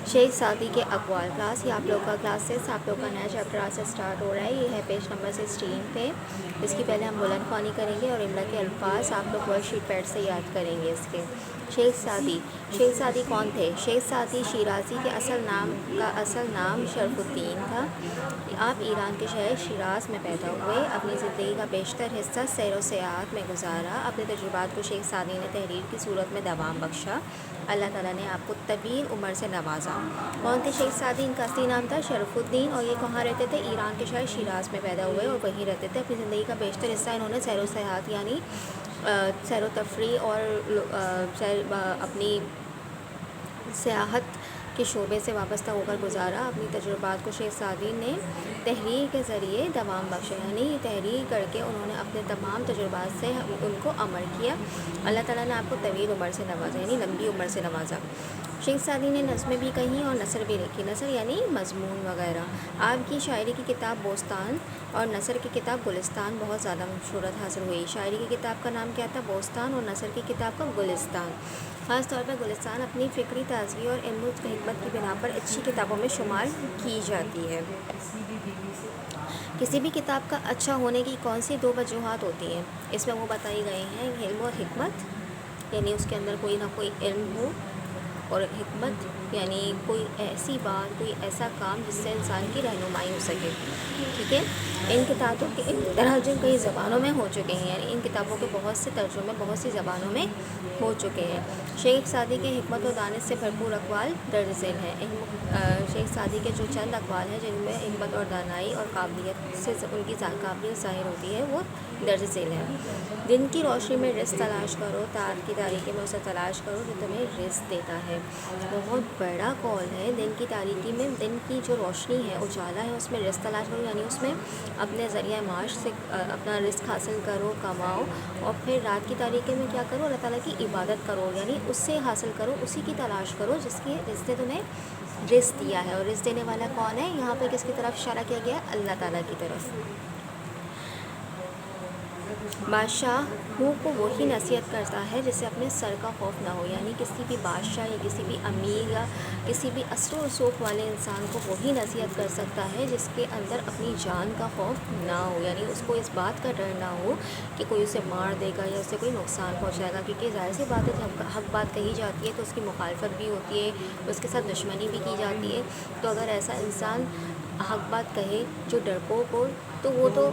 शेख सादी के अक़वाल क्लास, ये आप लोग का क्लास 6 आप लोग का नया चैप्टर आज से स्टार्ट हो रहा है। ये है पेज नंबर 16 पे। इसकी पहले हम बुलंद ख़्वानी करेंगे और इमला के अल्फाज आप लोग वर्कशीट पैड से याद करेंगे इसके। शेख सादी कौन थे? शेख सादी शिराज़ी के असल नाम शरफुद्दीन था। आप ईरान के शहर शिराज़ में पैदा हुए। अपनी ज़िंदगी का बेशतर हिस्सा सैर व सियाहत में गुजारा। अपने तजुर्बात को शेख सादी ने तहरीर की सूरत में दवाम बख्शा। अल्लाह ताला ने आपको तवील उम्र से नवाजा। कौन थे शेख सादी? इनका असली नाम था शरफुद्दीन और ये कहाँ रहते थे? ईरान के शहर शिराज़ में पैदा हुए और वहीं रहते थे। अपनी ज़िंदगी का बेशतर हिस्सा इन्होंने सैर व सियाहत यानी सैर व तफरी और अपनी सियाहत के शोबे से वाबस्ता होकर गुजारा। अपनी तजुर्बात को शेख सादी ने तहरीर के ज़रिए दवाम बख्शा यानी तहरीर करके उन्होंने अपने तमाम तजुर्बात से उनको अमल किया। अल्लाह ताला ने आपको तवील उम्र से नवाजा यानी लंबी उम्र से नवाजा। शेख सादी ने नज़्में भी कहीं और नसर भी लिखी। नसर यानी मज़मून वगैरह। आपकी शायरी की किताब बोस्तान और नसर की किताब गुलिस्तान बहुत ज़्यादा शोहरत हासिल हुई। शायरी की किताब का नाम क्या था? बोस्तान और नसर की किताब का गुलिस्तान। ख़ास तौर पर गुलिस्तान अपनी फ़िक्री ताज़गी और इल्म हिकमत की बिना पर अच्छी किताबों में शुमार की जाती है। किसी भी किताब का अच्छा होने की कौन सी 2 वजूहात होती हैं? इसमें वो बताई गई हैं, इल्म और हिकमत यानी उसके अंदर कोई ना कोई इल्म हो, और हिकमत यानी कोई ऐसी बात, कोई ऐसा काम जिससे इंसान की रहनुमाई हो सके। ठीक है। इन किताबों के तर्जुमे कई ज़बानों में हो चुके हैं यानी इन किताबों के बहुत से तर्जुमे बहुत सी ज़बानों में हो चुके हैं। शेख सादी के हिकमत और दानिश से भरपूर अक़वाल दर्ज झेल हैं। शेख सादी के जो चंद अक़वाल हैं जिनमें हिकमत और दानाई और काबिलियत से उनकी काबिलियत ज़ाहिर होती है वो दर्ज झेल हैं। दिन की रोशनी में रिज़्क़ तलाश करो, तार की तारीकी में उसे तलाश करो जो तुम्हें रिज़्क़ देता है। बहुत बड़ा कौल है। दिन की तारीकी में दिन की जो रोशनी है, उजाला है, उसमें रिज़्क़ तलाश करो यानी उसमें अपने ज़रिया माश से अपना रिज़्क़ हासिल करो, कमाओ। और फिर रात की तारीकी में क्या करो? अल्लाह ताला की इबादत करो यानी उससे हासिल करो, उसी की तलाश करो जिसकी रिज़्क़ तुम्हें रिज़्क़ दिया है। और रिज़्क़ देने वाला कौन है? यहाँ पर किसकी तरफ इशारा किया गया है? अल्लाह ताला की तरफ। बादशाहों को वही नसीहत करता है जिससे अपने सर का खौफ ना हो यानी किसी भी बादशाह या किसी भी अमीर या किसी भी असर और सूख वाले इंसान को वही नसीहत कर सकता है जिसके अंदर अपनी जान का खौफ ना हो यानी उसको इस बात का डर ना हो कि कोई उसे मार देगा या उसे कोई नुकसान पहुंचाएगा। क्योंकि ज़ाहिर सी बात है जब हक बात कही जाती है तो उसकी मुखालफत भी होती है, उसके साथ दुश्मनी भी की जाती है। तो अगर ऐसा इंसान हक बात कहे जो डरपोक हो तो वो तो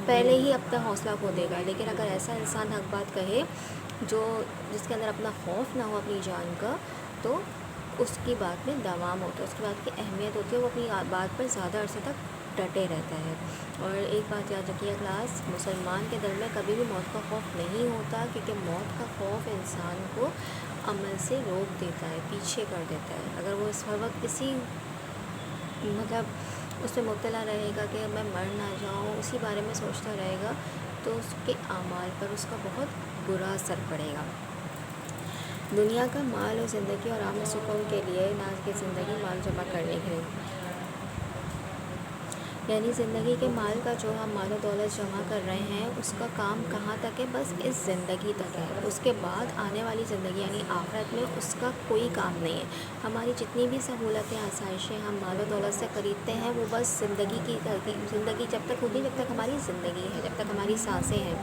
पहले ही अपना हौसला खो देगा। लेकिन अगर ऐसा इंसान हक बात कहे जो जिसके अंदर अपना खौफ ना हो अपनी जान का, तो उसकी बात में दवाम होता है, उसकी बात की अहमियत होती है, वो अपनी बात पर ज़्यादा अरसे तक डटे रहता है। और एक बात याद रखिए क्लास, मुसलमान के दिल में कभी भी मौत का खौफ नहीं होता क्योंकि मौत का खौफ इंसान को अमल से रोक देता है, पीछे कर देता है। अगर वो इस वक्त किसी उसमें मुब्तला रहेगा कि मैं मर ना जाऊँ, उसी बारे में सोचता रहेगा तो उसके आमाल पर उसका बहुत बुरा असर पड़ेगा। दुनिया का माल और ज़िंदगी और आम सुकून के लिए ना कि ज़िंदगी माल जमा करने के लिए यानी ज़िंदगी के माल का जो हम माल और दौलत जमा कर रहे हैं उसका काम कहाँ तक है? बस इस ज़िंदगी तक है। उसके बाद आने वाली ज़िंदगी यानी आखिरत में उसका कोई काम नहीं है। हमारी जितनी भी सहूलतें आसाइशें हम माल और दौलत से ख़रीदते हैं वो बस ज़िंदगी जब तक होगी, जब तक हमारी ज़िंदगी है, जब तक हमारी सांसें हैं।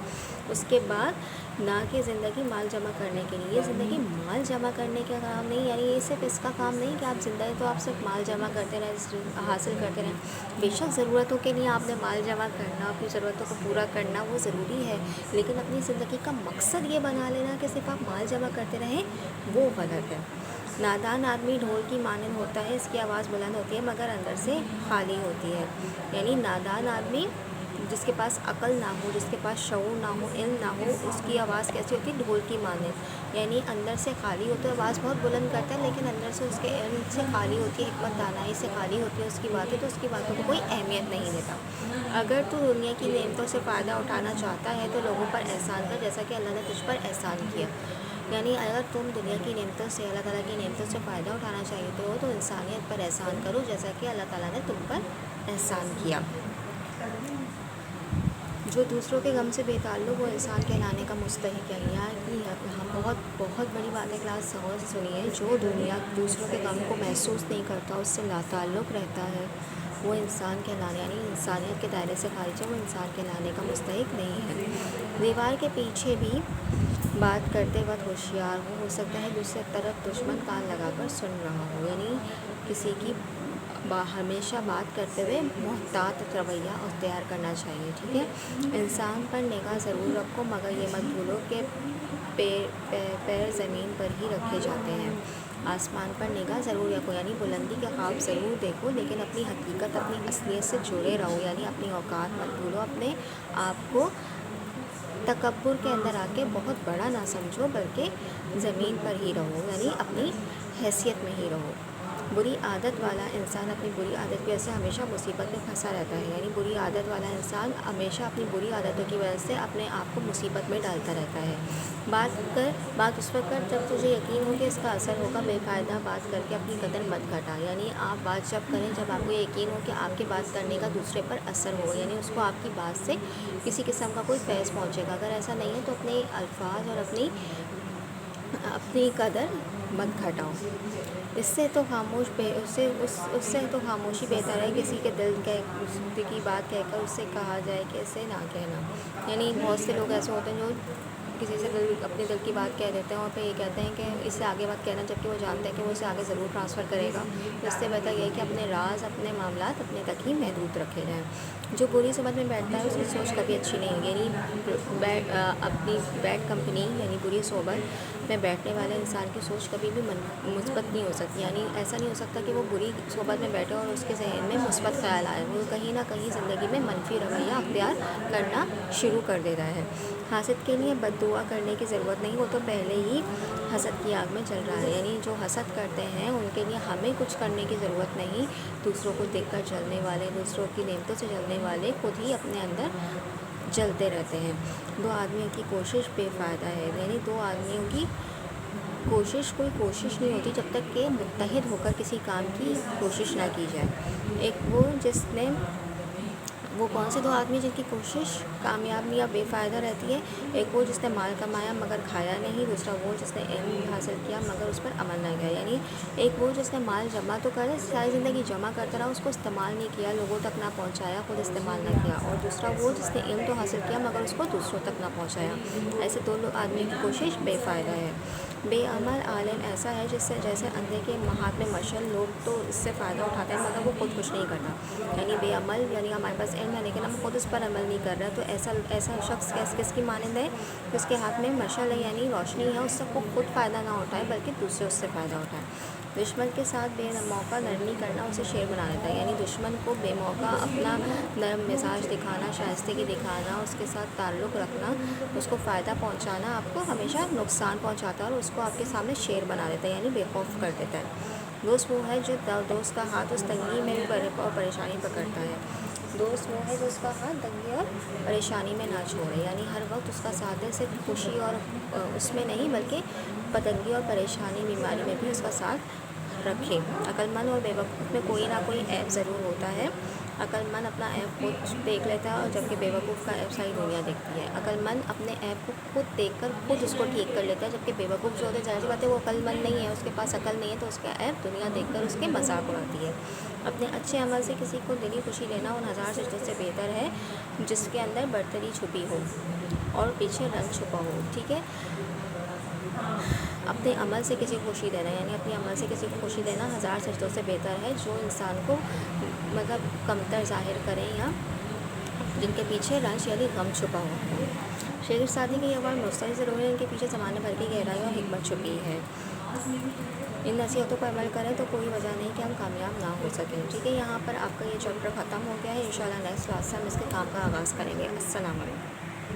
उसके बाद ना कि ज़िंदगी माल जमा करने के लिए। ज़िंदगी माल जमा करने का काम नहीं यानी ये सिर्फ इसका काम नहीं कि आप ज़िंदगी तो आप सिर्फ माल जमा करते रहें, हासिल करते रहें। बेशक ज़रूरतों के लिए आपने माल जमा करना, अपनी ज़रूरतों को पूरा करना वो ज़रूरी है, लेकिन अपनी ज़िंदगी का मकसद ये बना लेना कि सिर्फ आप माल जमा करते रहें वो गलत है। नादान आदमी ढोल की मानंद होता है, इसकी आवाज़ बुलंद होती है मगर अंदर से खाली होती है। यानी नादान आदमी जिसके पास अकल ना हो, जिसके पास शऊर ना हो, इल्म ना हो, उसकी आवाज़ कैसी होती है? ढोल की मानंद यानी अंदर से खाली होती है। आवाज़ बहुत बुलंद करता है लेकिन अंदर से उसके इल्म से खाली होती है, हिकमत दानाई से खाली होती है उसकी बातें, तो उसकी बातों को कोई अहमियत नहीं देता। अगर तू दुनिया की नेमतों से फ़ायदा उठाना चाहता है तो लोगों पर एहसान कर जैसा कि अल्लाह ने तुझ पर एहसान किया। यानी अगर तुम दुनिया की नेमतों से, अल्लाह ताला की नेमतों से फ़ायदा उठाना चाहते हो तो इंसानियत पर एहसान करो जैसा कि अल्लाह ताला ने तुम पर एहसान किया। جو دوسروں کے غم سے بے تعلق وہ انسان کہلانے کا مستحق ہے۔ یہاں بہت بہت بڑی بات ہے، کلاس غور سے سنیے۔ جو دنیا دوسروں کے غم کو محسوس نہیں کرتا، اس سے لا تعلق رہتا ہے، وہ انسان کہلانے یعنی انسانیت کے دائرے سے خارج ہے، وہ انسان کہلانے کا مستحق نہیں ہے۔ دیوار کے پیچھے بھی بات کرتے وقت ہوشیار ہو سکتا ہے دوسری طرف دشمن کان لگا کر سن رہا ہو، یعنی کسی کی ہمیشہ بات کرتے ہوئے محتاط رویہ اختیار کرنا چاہیے، ٹھیک ہے۔ انسان پر نگاہ ضرور رکھو، مگر یہ مت بھولو کہ پیر زمین پر ہی رکھے جاتے ہیں۔ آسمان پر نگاہ ضرور رکھو، یعنی بلندی کے خواب ضرور دیکھو، لیکن اپنی حقیقت اپنی اصلیت سے جڑے رہو، یعنی اپنی اوقات مت بھولو، اپنے آپ کو تکبر کے اندر آ کے بہت بڑا نہ سمجھو، بلکہ زمین پر ہی رہو، یعنی اپنی حیثیت میں ہی رہو۔ بری عادت والا انسان اپنی بری عادت کی وجہ سے ہمیشہ مصیبت میں پھنسا رہتا ہے، یعنی بری عادت والا انسان ہمیشہ اپنی بری عادتوں کی وجہ سے اپنے آپ کو مصیبت میں ڈالتا رہتا ہے۔ بات اس وقت کر جب تجھے یقین ہو کہ اس کا اثر ہوگا، بے فائدہ بات کر کے اپنی قدر مت گھٹا، یعنی آپ بات جب کریں جب آپ کو یقین ہو کہ آپ کی بات کرنے کا دوسرے پر اثر ہوگا، یعنی اس کو آپ کی بات سے کسی قسم کا کوئی فیض پہنچے گا۔ اگر ایسا نہیں ہے تو اپنے الفاظ اور اپنی قدر مت گھٹاؤ۔ اس سے تو خاموشی بہتر ہے، کسی کے دل کی بات کہہ کر اس سے کہا جائے کہ اسے نہ کہنا، یعنی بہت سے لوگ ایسے ہوتے ہیں جو کسی سے اپنے دل کی بات کہہ دیتے ہیں اور پھر یہ کہتے ہیں کہ اس سے آگے بات کہنا، جبکہ وہ جانتے ہیں کہ وہ اسے آگے ضرور ٹرانسفر کرے گا۔ تو اس سے بہتر یہ ہے کہ اپنے راز اپنے معاملات اپنے تک ہی محدود رکھے جائیں۔ جو بری صحبت میں بیٹھتا ہے اس کی سوچ کبھی اچھی نہیں ہوگی، یعنی اپنی بیڈ کمپنی یعنی بری صحبت میں بیٹھنے والے انسان کی سوچ کبھی بھی مثبت نہیں ہو سکتی، یعنی ایسا نہیں ہو سکتا کہ وہ بری صحبت میں بیٹھے اور اس کے ذہن میں مثبت خیال آئے، وہ کہیں نہ کہیں زندگی میں منفی رویہ اختیار کرنا شروع کر دیتا ہے۔ حاسد کے لیے بد دعا کرنے کی ضرورت نہیں، وہ تو پہلے ہی حسد کی آگ میں چل رہا ہے، یعنی جو حسد کرتے ہیں ان کے لیے ہمیں کچھ کرنے کی ضرورت نہیں۔ دوسروں کو دیکھ کر جلنے والے، دوسروں کی نعمتوں سے جلنے والے خود ہی اپنے اندر جلتے رہتے ہیں۔ دو آدمیوں کی کوشش بے فائدہ ہے، یعنی دو آدمیوں کی کوئی کوشش نہیں ہوتی جب تک کہ متحد ہو کر کسی کام کی کوشش نہ کی جائے۔ وہ کون سے دو آدمی جن کی کوشش کامیاب یا بے فائدہ رہتی ہے؟ ایک وہ جس نے مال کمایا مگر کھایا نہیں، دوسرا وہ جس نے علم حاصل کیا مگر اس پر عمل نہ کیا، یعنی ایک وہ جس نے مال جمع تو کرے، ساری زندگی جمع کرتا رہا، اس کو استعمال نہیں کیا، لوگوں تک نہ پہنچایا، خود استعمال نہ کیا، اور دوسرا وہ جس نے علم تو حاصل کیا مگر اس کو دوسروں تک نہ پہنچایا۔ ایسے دو آدمی کی کوشش بے فائدہ ہے۔ بے عمل عالم ایسا ہے جیسے اندھے کے ہاتھ میں مشعل، لوگ تو اس سے فائدہ اٹھاتے ہیں مگر وہ خود کچھ نہیں کرتا، یعنی بے عمل یعنی ہمارے پاس علم ہے لیکن ہم خود اس پر عمل نہیں کر رہے، تو ایسا شخص کس کی مانند ہے؟ جس کے ہاتھ میں مشعل ہے یعنی روشنی ہے، اس سے خود فائدہ نہ اٹھائے بلکہ دوسرے اس سے فائدہ اٹھائے۔ دشمن کے ساتھ بے موقع نرمی کرنا اسے شیر بنا دیتا ہے، یعنی دشمن کو بے موقع اپنا نرم مزاج دکھانا، شائستگی دکھانا، اس کے ساتھ تعلق رکھنا، اس کو فائدہ پہنچانا آپ کو ہمیشہ نقصان پہنچاتا ہے اور اس کو آپ کے سامنے شیر بنا دیتا ہے، یعنی بے خوف کر دیتا ہے۔ دوست وہ ہے جو دوست کا ہاتھ اس تنگی میں اور پریشانی پکڑتا ہے۔ دوست وہ ہے جو اس کا ہاتھ تنگی اور پریشانی میں نہ چھوڑے، یعنی ہر وقت اس کا ساتھ دے، صرف خوشی اور اس میں نہیں بلکہ تنگی اور پریشانی بیماری میں بھی اس کا ساتھ رکھے۔ عقلمند اور بے وقوف میں کوئی نہ کوئی عیب ضرور ہوتا ہے۔ عقلمند اپنا عیب خود دیکھ لیتا ہے اور جبکہ بے وقوف کا عیب ساری دنیا دیکھتی ہے۔ عقلمند اپنے عیب کو خود دیکھ کر خود اس کو ٹھیک کر لیتا ہے، جبکہ بے وقوف جو ہوتا ہے ظاہر سی بات ہے وہ عقلمند نہیں ہے، اس کے پاس عقل نہیں ہے، تو اس کا عیب دنیا دیکھ کر اس کے مذاق اڑاتی ہے۔ اپنے اچھے عمل سے کسی کو دلی خوشی دینا ان ہزار سجدوں سے بہتر ہے جس کے اندر برتری چھپی ہو اور پیچھے رنگ چھپا ہو، ٹھیک ہے۔ اپنے عمل سے کسی کو خوشی دینا یعنی اپنے عمل سے کسی کو خوشی دینا ہزار سجدوں سے بہتر ہے جو انسان کو کمتر ظاہر کریں یا جن کے پیچھے رنج یعنی غم چھپا ہو۔ شعر سادی کے یہ ورڈ مستعد ضرور ہے، ان کے پیچھے زمانے بھر کی گہرائی اور حکمت چھپی ہے۔ ان نصیحتوں پر عمل کریں تو کوئی وجہ نہیں کہ ہم کامیاب نہ ہو سکیں، ٹھیک ہے۔ یہاں پر آپ کا یہ چیپٹر ختم ہو گیا ہے، انشاءاللہ نیکسٹ کلاس سے ہم اس کے کام کا آغاز کریں گے۔ السلام علیکم۔